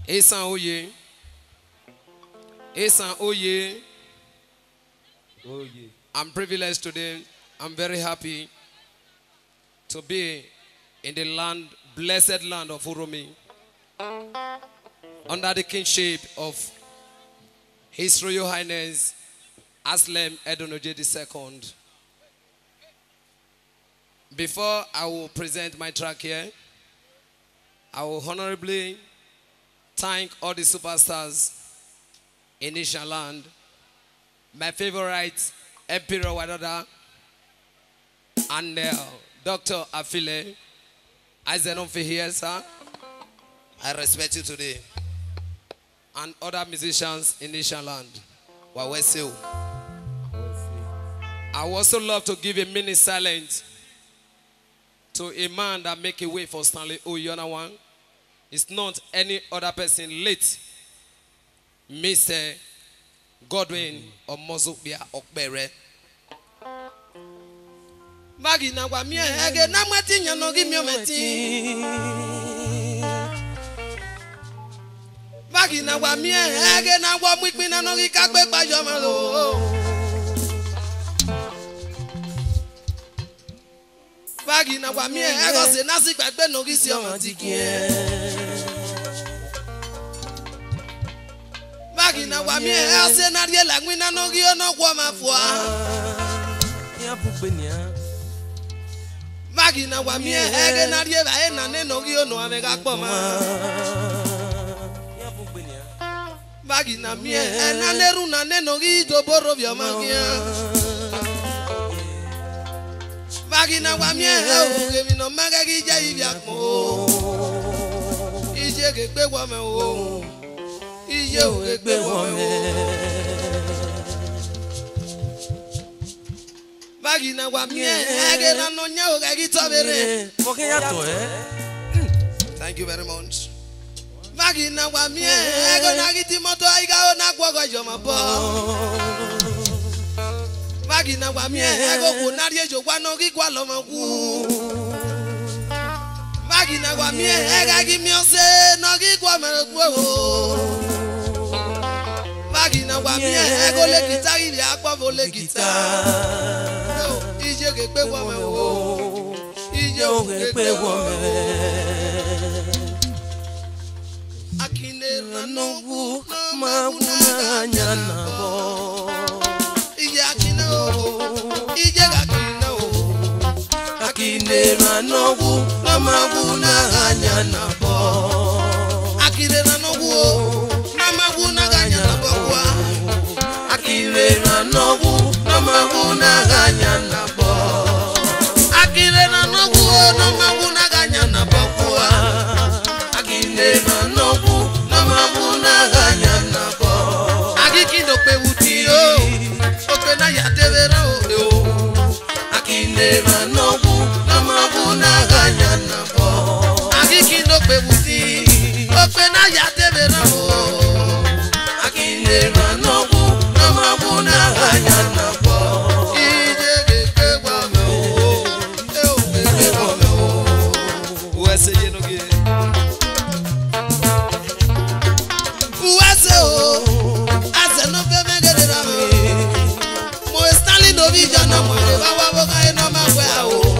Esan Oye. Esan Oye. I'm privileged today. I'm very happy to be in the land, blessed land of Uromi, under the kingship of His Royal Highness Aslem Edonoje II. Before I will present my track here, I will honorably thank all the superstars in Ishan land, my favorite Emperor Wadada, and Dr. Afile. I said on for here, sir. I respect you today. And other musicians in Ishan land. Waweseu. I would also love to give a mini silence to a man that make a way for Stanley Oyonawan. It's not any other person late. Mr. Godwin Omozubia Okbere. Magina wa mie ege na mweti nyano gi mi ometi. Magina wa mie ege na wa mwikpi na no gi kagbe pajo malo. Magina wa mie ego se nasi gbagbe no gi si omati kie. Magina wa mie ase na rie la gwina no gi ono kwa mafua. Ya pupenia. Magina wa mie ege na rie ba e na ne no gi ono amega kpoma. Ya pupenia. Magina mie na leru na ne no gi doboro bi omagia. Magina wa mie o ke mi no maga gi je ibi akmo. Ije ke gbe wo me o. Ije o ke gbe wo me. Magina wa mie ege na no nya o ga gi tobere. Thank you very much. Magina wa mie ege na gi ti moto aiga o na gwogo joma po. Magina wa mie ego ku na rie jo gwa no gi gwa lo mo ku. Magina wa mie ega gi mi ose no gi gwa me ku o. Magina wa mie ego le guitar ri apo vo le guitar. Ije ke pe wo me o. Ije o ke pe wo me. Akine ranogu ma una nyana bo. Ije akine o. Ije ga akine o. Akine ranogu ma una nyana bo. Akine ranogu o. Ma una nyana bo kwa. Akine ranogu ma una nyana bo. Akine ranogu ma una nyana bo kwa. Akine ranogu ma una nyana bo. Akikindo pe uti o. Ope na ya tevera o. Akine ranogu ma una nyana bo. Akikindo pe uti. Ope na ya tevera o. Akine ranogu ma una nyana bo. Mo Stanley no vision na mo re ba wa bo ka eno ma gbe a o.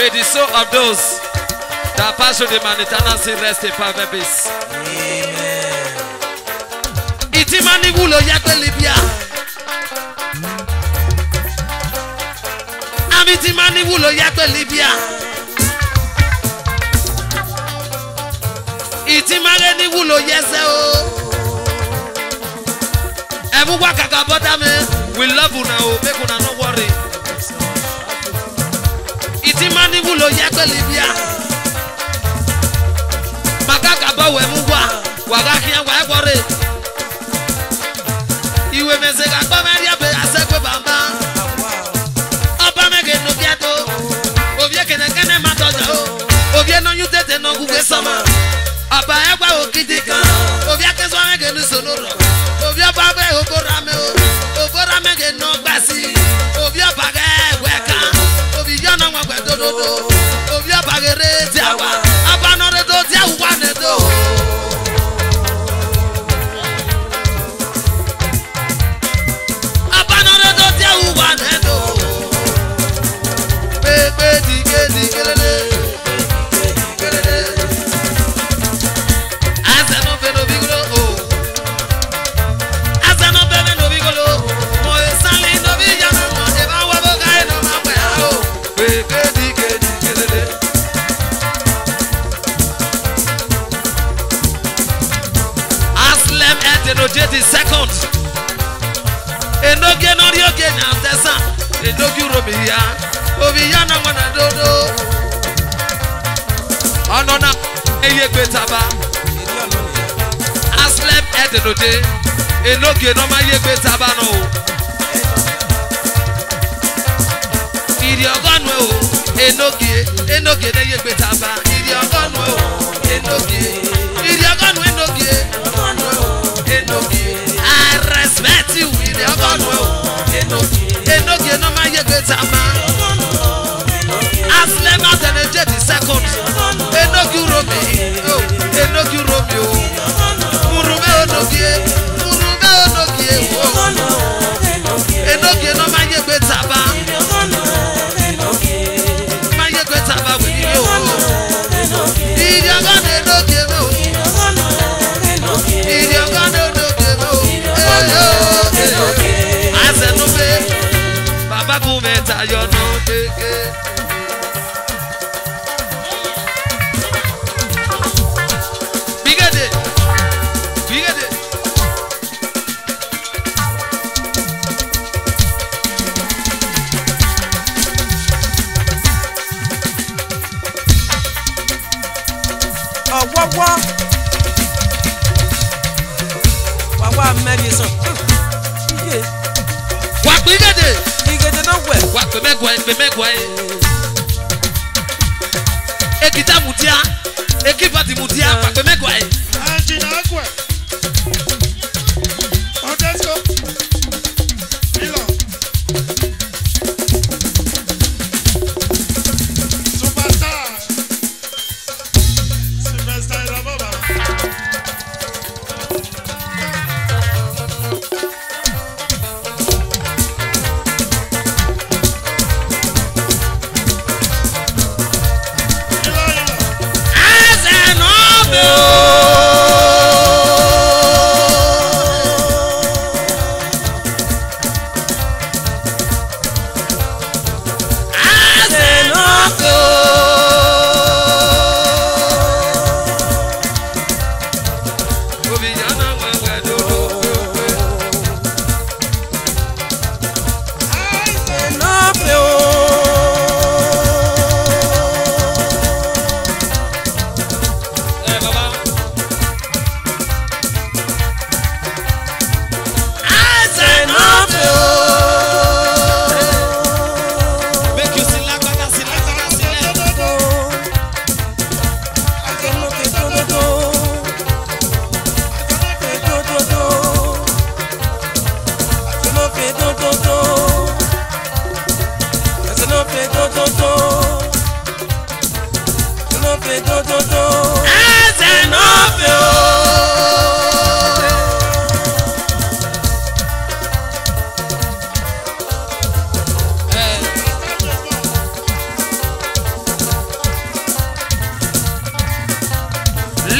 May the soul of those that pass through the manitana sin rest in perfect peace. Amen. Itimani wulo yakwe Libya. Amitimani wulo yakwe Libya. Itimani wulo yese o. Everyone kaka bother me. We love you now. Make una no worry. Itimani wulo yakwe Libya. Makaka ba we mugwa. Wagakia wa worry. Iwe mezega kwa meria be asekwe bamba. Oba mege no biato. Obie kene matoja o. Obie no yutete no gugwe sama. Aba egwa okidika. Obie kezwa mege no sonoro. Obie baba okorame o. Okorame ge no gbasi. Obie baga weka. Obie yana wa gbedododo. Obie bagere tiawa. Aba no re do tiawa ne do. Second, enoge no rioge na tesa, enoge urobia, obia na mwana dodo. Anona eye betaba. Aslem edenoje, enoge no ma ye betaba no. Iriogano o, enoge na ye betaba. Iriogano o, iriogano enoge. I respect you in your God. Enoge no ma ye betama. Aslem edenoje the second. Enoge urobi, enoge urobi o. Murube onoge, enoge no ma ye betaba. Ma ye betaba we you. Iriogano enoge o. Iriogano Baba Kumeta, you know, bigger day. Oh, what medicine? What we get it? We get it nowhere. What we make way. Ekita mutia, ekipati mutia, what we make way. Angina Aqua. Oh, let's go. Milo. Superstar. Superstar la baba. As an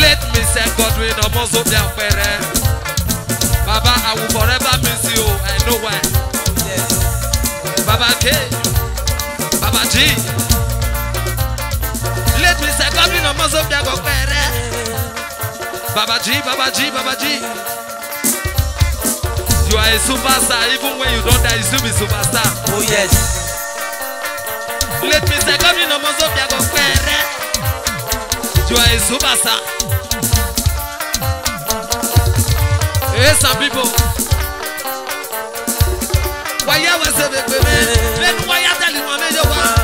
Let me say Godwin Omozo Biampere. Baba, I will forever miss you. I know why. Baba K. Baba G. Let me say Godwin Omozo Biampere. Baba G, Baba G, Baba G. You are a superstar. Even when you don't die, you still be superstar. Oh yes. Let me say Godwin Omozo Biampere. You are a superstar. Hey, some people. Why you was a baby? Then why you telling me you want?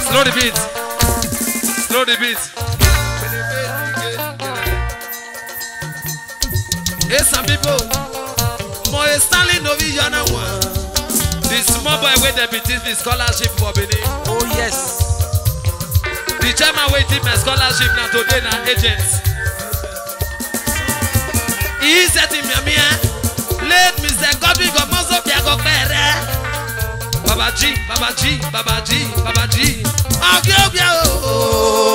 Slow the beat. Slow the beat. Hey, some people. More Stanley Novi Yana one. The small boy where they beat the scholarship for Benin. Oh yes. The chairman waiting my scholarship now today na agents. He said to me, let me say, God will go most of your pere. Baba G, Baba G, Baba G, Baba G. I'll give you.